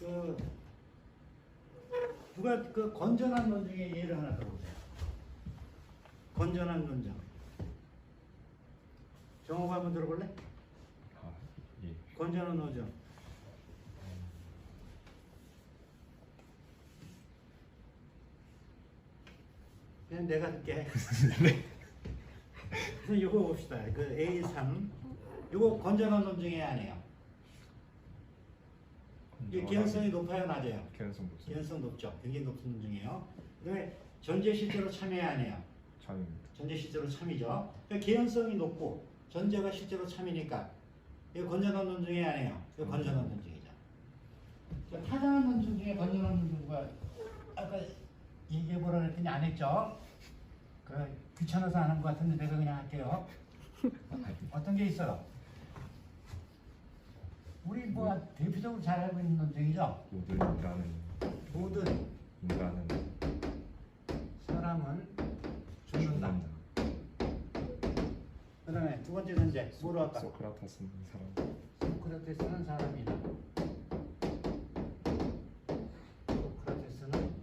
그 누가 그 건전한 논 중에 예를 하나 들어보세요. 건전한 논정. 정호가 한번 들어볼래? 아, 예. 건전한 논정. 그냥 내가 할게. 그래서 이거 봅시다. 그 A3. 이거 건전한 논증이 아니에요. 이 개연성이 높아요, 낮아요? 개연성 높습니다. 개연성 높죠. 굉장히 높은 논증이에요. 그다음에 전제 실제로 참여해야 하네요. 참입니다. 전제 실제로 참이죠. 그러니까 개연성이 높고 전제가 실제로 참이니까 이거 건전한 논증이 아니에요. 이거 건전한 논증이죠. 자, 타당한 논증 중에 건전한 논증과 아까 얘기해 보라 했더니 안 했죠. 그 귀찮아서 안 한 것 같은데 내가 그냥 할게요. 어떤 게 있어요? 우리 뭐 대표적으로 잘 알고 있는 논증이죠. 모든 인간은 사람은 죽는다. 그 다음에 두 번째 전제 뭐로 할까? 소크라테스는 사람. 소크라테스는 사람이다. 소크라테스는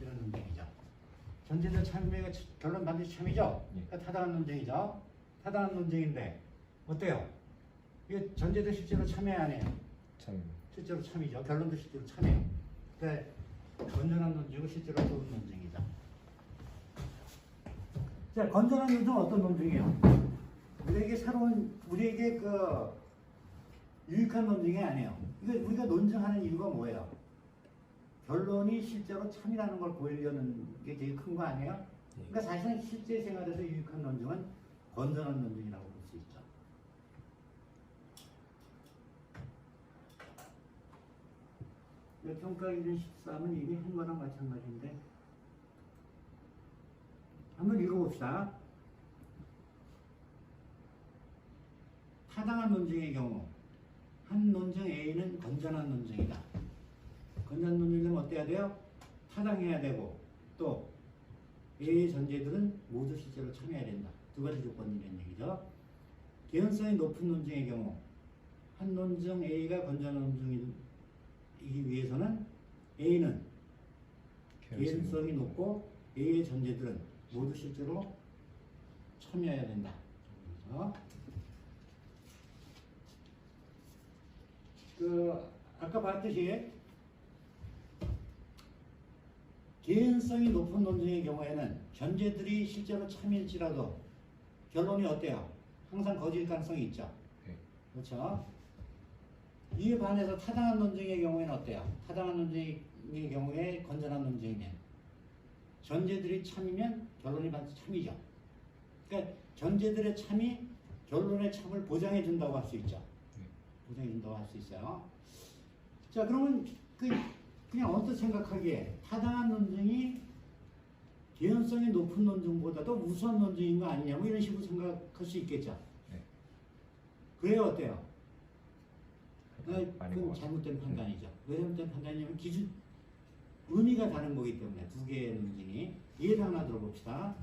이런 논쟁이죠. 전제들 참여가 결론 반드시 참이죠. 그러니까 타당한 논쟁이죠. 타당한 논쟁인데 어때요? 이게 전제도 실제로 참여해야 하네요. 참입니다. 실제로 참이죠. 결론도 실제로 참여해요. 그러니까 건전한 논증은 실제로 좋은 논증이다. 자, 건전한 논증은 어떤 논증이에요? 우리에게 그 유익한 논증이 아니에요. 이거 우리가 논증하는 이유가 뭐예요? 결론이 실제로 참이라는 걸 보이려는 게 제일 큰 거 아니에요? 그러니까 사실은 실제 생활에서 유익한 논증은 건전한 논증이라고 볼 수 있죠. 평가 기준 13은 이미 한 거랑 마찬가지인데 한번 읽어봅시다. 타당한 논증의 경우 한 논증 A는 건전한 논증이다. 건전한 논증이면 어때야 돼요? 타당해야 되고 또 A의 전제들은 모두 실제로 참여해야 된다. 두 가지 조건이라는 얘기죠. 개연성이 높은 논증의 경우 한 논증 A가 건전한 논증이기 위해서는 A는 개연성이 높고 A의 전제들은 모두 실제로 참여해야 된다. 그래서 아까 봤듯이 개연성이 높은 논증의 경우에는 전제들이 실제로 참일지라도 결론이 어때요? 항상 거짓일 가능성이 있죠. 네. 그렇죠? 이에 반해서 타당한 논증의 경우에는 어때요? 타당한 논증의 경우에 건전한 논증이면 전제들이 참이면 결론이 반드시 참이죠. 그러니까 전제들의 참이 결론의 참을 보장해 준다고 할 수 있죠. 보장해 준다고 할 수 있어요. 자, 그러면 그냥 언뜻 생각하기에 타당한 논증이 개연성이 높은 논증보다도 우수한 논증인 거 아니냐 뭐 이런 식으로 생각할 수 있겠죠. 네. 그래요, 어때요? 아닌 그건 것 잘못된 판단이죠. 왜 잘못된 판단이냐면 기준 의미가 다른 거기 때문에 두 개의 논증이 예를 하나 들어봅시다.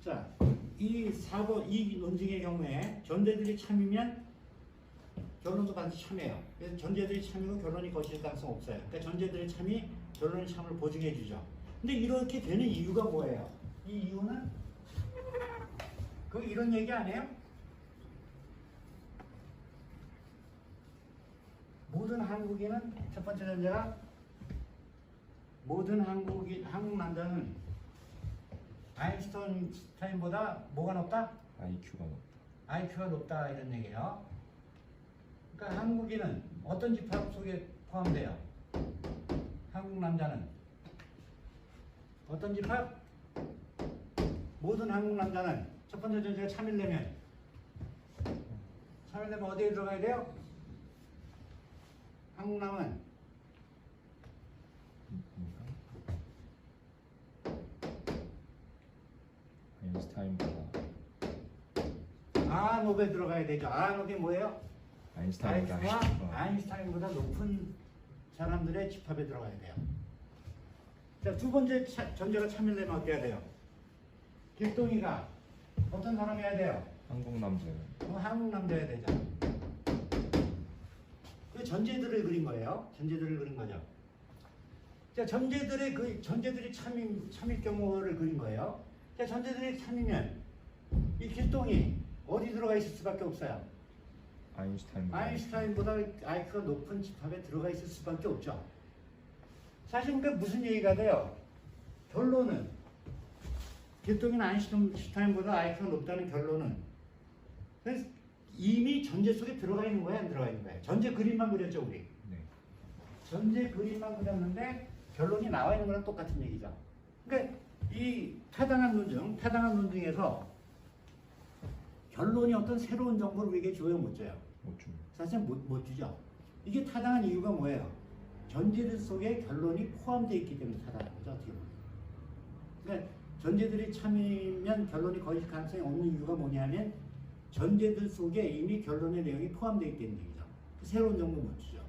자, 이 논증의 경우에 전제들이 참이면 결론도 반드시 참여해요. 그래서 전제들이 참이고 결론이 거칠 가능성 없어요. 그러니까 전제들의 참이 결론의 참을 보증해 주죠. 근데 이렇게 되는 이유가 뭐예요? 이 이유는 이런 얘기 아니에요? 모든 한국인은 첫 번째 전제가 모든 한국 남자는 아인슈타인보다 뭐가 높다? IQ가 높다. IQ가 높다 이런 얘기예요. 그러니까 한국인은 어떤 집합 속에 포함돼요? 한국 남자는 어떤 집합? 모든 한국 남자는 첫 번째 전제가 참이려면 어디에 들어가야 돼요? 한국남은 아인슈타인보다 아노베 들어가야 되죠. 아노베 뭐예요? 아인슈타인보다 IQ가 아인슈타인보다 높은 사람들의 집합에 들어가야 돼요. 자, 두 번째 전제가 참여되면 어때야 돼요? 길동이가 어떤 사람이어야 돼요? 한국 남자예요. 한국 남자여야 되죠. 그 전제들을 그린 거예요. 전제들을 그린 거죠. 자, 전제들이 참일 경우를 그린 거예요. 자, 전제들이 참이면 이 길동이 어디 들어가 있을 수밖에 없어요. 아인슈타인보다 IQ가 높은 집합에 들어가 있을 수밖에 없죠. 사실 그러니까 무슨 얘기가 돼요? 결론은 길동이는 아인슈타인보다 IQ가 높다는 결론은 그래서 이미 전제 속에 들어가 있는 거야, 안 들어가 있는 거야? 전제 그림만 그렸죠, 우리. 네. 전제 그림만 그렸는데 결론이 나와 있는 거랑 똑같은 얘기죠. 그러니까 이 타당한 논증에서 결론이 어떤 새로운 정보를 우리에게 줘요, 못 줘요? 못 줍니다. 사실 못 주죠. 이게 타당한 이유가 뭐예요? 전제들 속에 결론이 포함되어 있기 때문에 타당한 거죠, 어떻게 보면. 그러니까 전제들이 참이면 결론이 거짓 가능성이 없는 이유가 뭐냐면 전제들 속에 이미 결론의 내용이 포함되어 있기 때문이죠. 그 새로운 정보 못 주죠.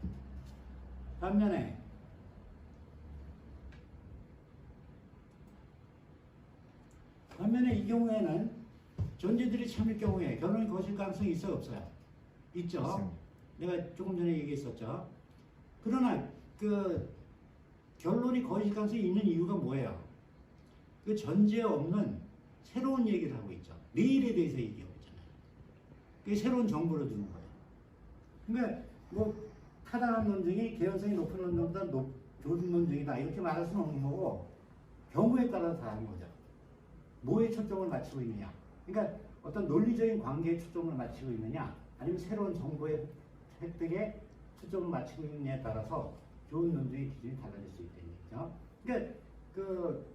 반면에 이 경우에는 전제들이 참일 경우에 결론이 거짓 가능성이 있어요, 없어요? 있죠. 있습니다. 내가 조금 전에 얘기했었죠. 그러나 그 결론이 거짓 가능성이 있는 이유가 뭐예요? 그 전제 없는 새로운 얘기를 하고 있죠. 내일에 대해서 얘기하고 있잖아요. 그게 새로운 정보를 주는 거예요. 그러니까 뭐 타당한 논증이 개연성이 높은 논증보다 좋은 논증이다 이렇게 말할 수는 없는 거고 경우에 따라서 다른 거죠. 뭐에 초점을 맞추고 있느냐. 그러니까 어떤 논리적인 관계에 초점을 맞추고 있느냐 아니면 새로운 정보의 획득에 초점을 맞추고 있느냐에 따라서 좋은 논증의 기준이 달라질 수 있다는 얘기죠. 그러니까 그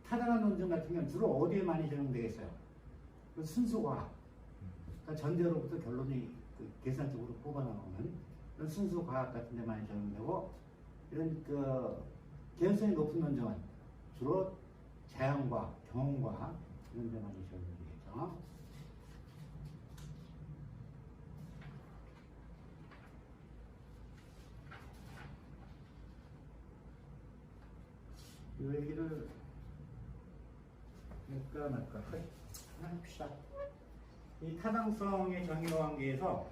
타당한 논증 같은 경우는 주로 어디에 많이 적용되겠어요? 그 순수과학. 그러니까 전제로부터 결론이 그 계산적으로 뽑아나오는 그런 순수과학 같은 데 많이 적용되고 이런 그 개연성이 높은 논증은 주로 자연과 경험과 이런 데 많이 적용되겠죠. 이 얘기를 할까 말까 합시다. 이 타당성의 정의와 관계에서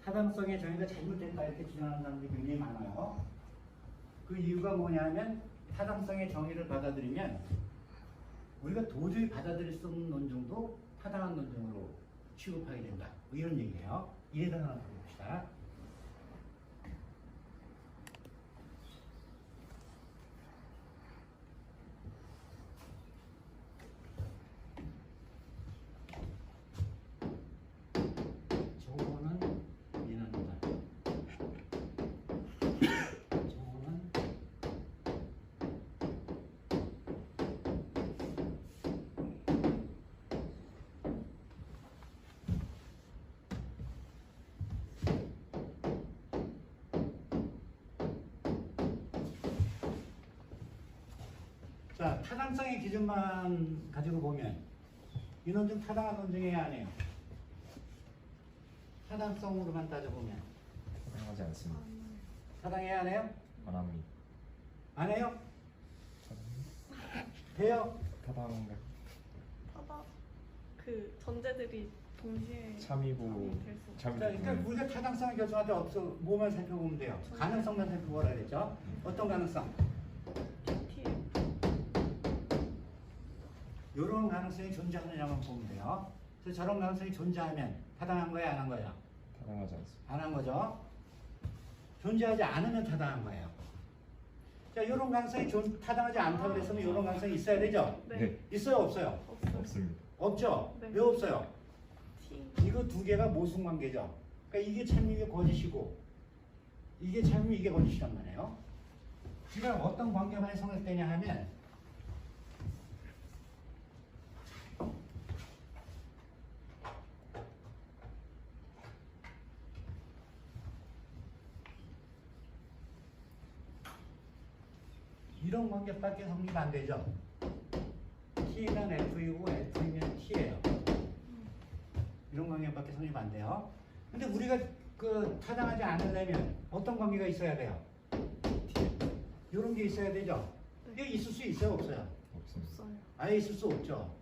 타당성의 정의가 잘못됐다 이렇게 주장하는 사람들이 굉장히 많아요. 그 이유가 뭐냐면 타당성의 정의를 받아들이면 우리가 도저히 받아들일 수 없는 논증도 타당한 논증으로 취급하게 된다. 뭐 이런 얘기예요. 이해를 하나 봅시다. 저거는 이해합니다. 저거는 자, 타당성의 기준만 가지고 보면 이 논증 타당한 논증이에요, 아니에요? 타당성으로만 따져보면 타당하지 않습니다. 타당해야 안 해요? 안 합니다. 안 해요? 돼요? 타당한가? 타다 그 전제들이 동시에 참이고 될 수. 자, 그러니까 우리가 타당성을 결정할 때 없어 뭐만 살펴보면 돼요? 가능성만 살펴보라 그랬죠? 어떤 가능성? T 이런 가능성이 존재하느냐만 보면 돼요. 그래서 저런 가능성이 존재하면 타당한 거예요, 안 한 거예요? 타당하지 않습니다. 안 한 거죠? 존재하지 않으면 타당한 거예요. 자, 이런 가능성이 타당하지 않다고 그랬으면 이런 가능성이 있어야 되죠? 네. 있어요, 없어요? 없어요. 없습니다. 없죠? 네. 왜 없어요? T 이거 두 개가 모순관계죠. 그러니까 이게 참이면 이게 거짓이고 이게 참이면 이게 거짓이란 말이에요. 그러니까 어떤 관계만이 성립되냐 하면 이런 관계밖에 성립 안 되죠. T는 F이고 F이면 T예요. 이런 관계밖에 성립 안 돼요. 근데 우리가 그 타당하지 않으려면 어떤 관계가 있어야 돼요? 이런 게 있어야 되죠. 이게 있을 수 있어요, 없어요? 없습니다. 없어요. 아예 있을 수 없죠.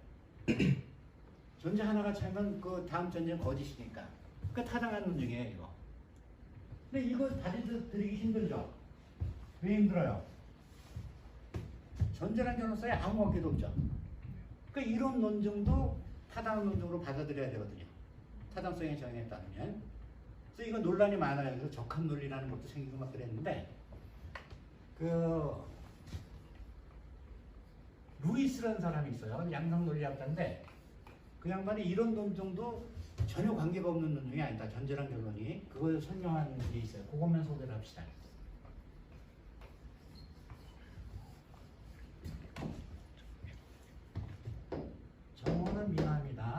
전제 하나가 차면 그 다음 전제는 거짓이니까. 그 타당한 논증이에요, 이거. 근데 이거 받아들이기 힘들죠? 왜 힘들어요? 전제랑 결론사에 아무 관계도 없죠. 그러니까 이런 논증도 타당한 논증으로 받아들여야 되거든요. 타당성의 정의에 따르면. 그래서 이거 논란이 많아요. 그래서 적합 논리라는 것도 생기고 막 그랬는데, 루이스라는 사람이 있어요. 양성 논리학자인데, 그 양반이 이런 논증도 전혀 관계가 없는 논증이 아니다. 전제랑 결론이. 그걸 설명하는 게 있어요. 그것만 소개를 합시다. 정원은 미남이다.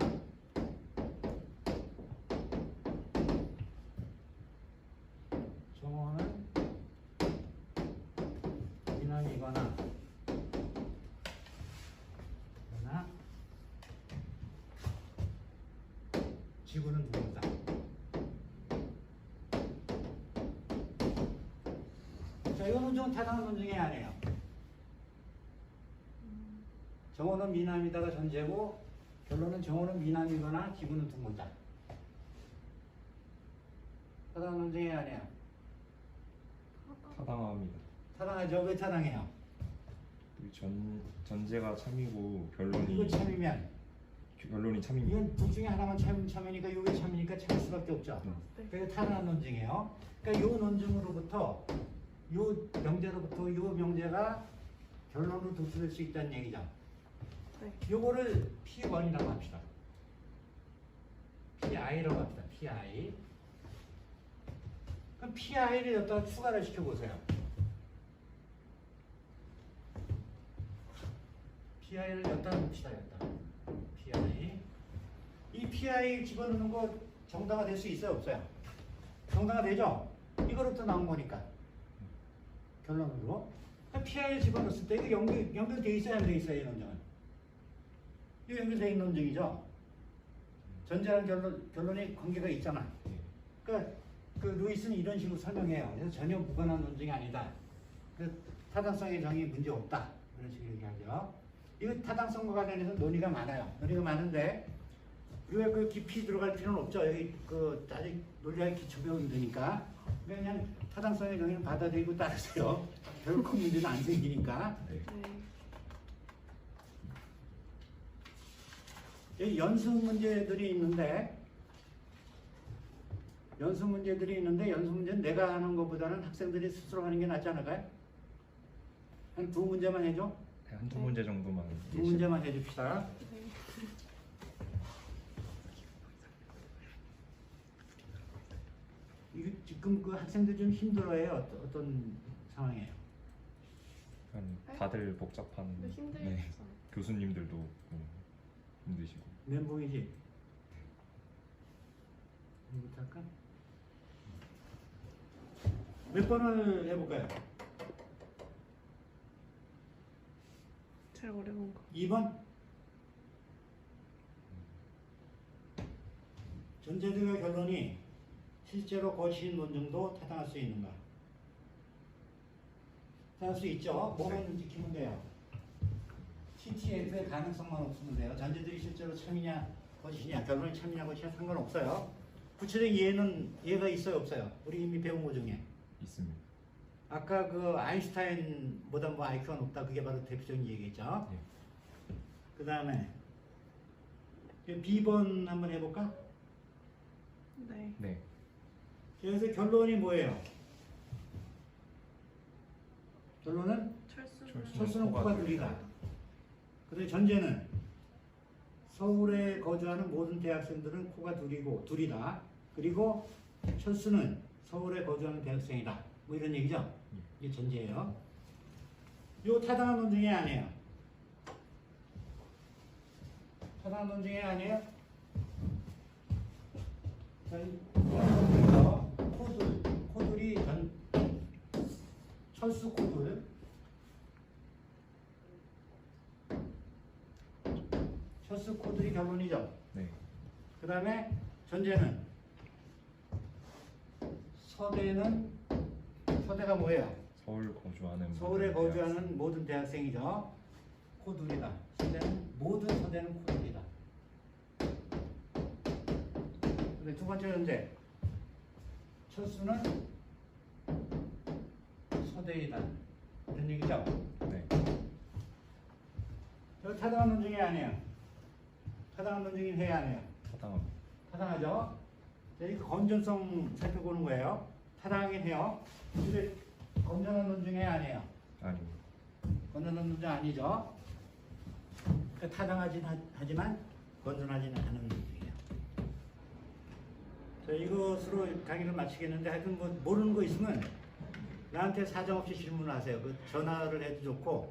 정원은 미남이거나 지구는 누구다. 자, 이거 논증은 타당한 논증이 아니에요. 정원은 미남이다가 전제고 결론은 정원은 미남이거나 지구는 둥글다. 타당한 논증이 아니에요. 타당합니다. 타당하죠? 왜 타당해요? 전제가 참이고 이거 결론이 참입니다. 이건 둘 중에 하나만 참이니까 이게 참이니까 참을 수밖에 없죠. 네. 그게 타당한 논증이에요. 그러니까 이 논증으로부터 이 명제로부터 이 명제가 결론으로 도출될 수 있다는 얘기죠. 네. 요거를 P1이라고 합시다. PI라고 합시다. PI. 그럼 PI를 여기다가 추가를 시켜보세요. PI를 여기다 놓읍시다. 여기다. PI. 이 PI 집어넣는 거 정당화 될 수 있어요? 없어요? 정당화 되죠? 이거로부터 나온 거니까. 결론으로. PI를 집어넣었을 때 이거 연결되어 있어야 안 돼 있어요? 이 논증은. 이거 연결되어 있는 논증이죠? 전제랑 결론이 관계가 있잖아. 그러니까 그 루이스는 이런 식으로 설명해요. 그래서 전혀 무관한 논증이 아니다. 그 타당성의 정의 문제 없다. 이런 식으로 얘기하죠. 이거 타당성과 관련해서 논의가 많아요. 논의가 많은데 이거에 그 깊이 들어갈 필요는 없죠. 여기 그 아직 논리학 기초 배우면 되니까 그냥 타당성의 정의는 받아들이고 따르세요. 별로 큰 문제는 안 생기니까. 네. 네. 여기 연습 문제들이 있는데 연습 문제는 내가 하는 것보다는 학생들이 스스로 하는 게 낫지 않을까요? 한 두 문제만 해줘. 한두 문제 정도만. 두 문제만 해줍시다. 네. 이거 지금 그 학생들 좀 힘들어해요. 어떤 상황이에요? 다들 복잡한. 근데 힘들죠. 네. 교수님들도 힘드시고. 멘붕이지? 이거부터 할까? 몇 번을 해볼까요? 제일 어려운 거. 2번? 전제들과 결론이 실제로 거친 논증도 타당할 수 있는가? 타당할 수 있죠. 뭐만 지키면 돼요. TTF의 가능성만 없으면 돼요. 전제들이 실제로 참이냐 거짓이냐 결론이 참이냐 거짓이냐 상관없어요. 구체적인 예가 있어요 없어요? 우리 이미 배운 거 중에 있습니다. 아까 그 아인슈타인보다 뭐 IQ가 높다 그게 바로 대표적인 얘기죠. 네. 그 다음에 B번 한번 해볼까? 네. 네. 그래서 결론이 뭐예요? 결론은 철수는 코가 둘이다. 그다음에 전제는 서울에 거주하는 모든 대학생들은 코가 둘이다. 그리고 철수는 서울에 거주하는 대학생이다. 뭐 이런 얘기죠? 이게 전제예요. 요 타당한 논증이 아니에요. 타당한 논증이 아니에요. 코둘이 철수 코둘. 철수 코둘이 결론이죠. 네. 그 다음에 전제는 서대가 뭐예요? 서울 거주하는 서울에 모든 거주하는 모든 대학생이죠. 코둘이다. 모든 서대는 코둘이다. 근데 두 번째 문제. 철수는 서대이다. 이런 얘기죠. 네. 저 타당한 논증이 아니에요. 타당한 논증이 해야 안 해요. 타당합니다. 타당하죠? 자, 이거 건전성 살펴보는 거예요. 타당하긴 해요. 근데 건전한 논증이 아니에요. 아닙니다. 건전한 논증 아니죠? 그러니까 타당하진 하지만 건전하지는 않은 논증이에요. 자, 이것으로 강의를 마치겠는데 하여튼 뭐 모르는 거 있으면 나한테 사정없이 질문하세요. 그 전화를 해도 좋고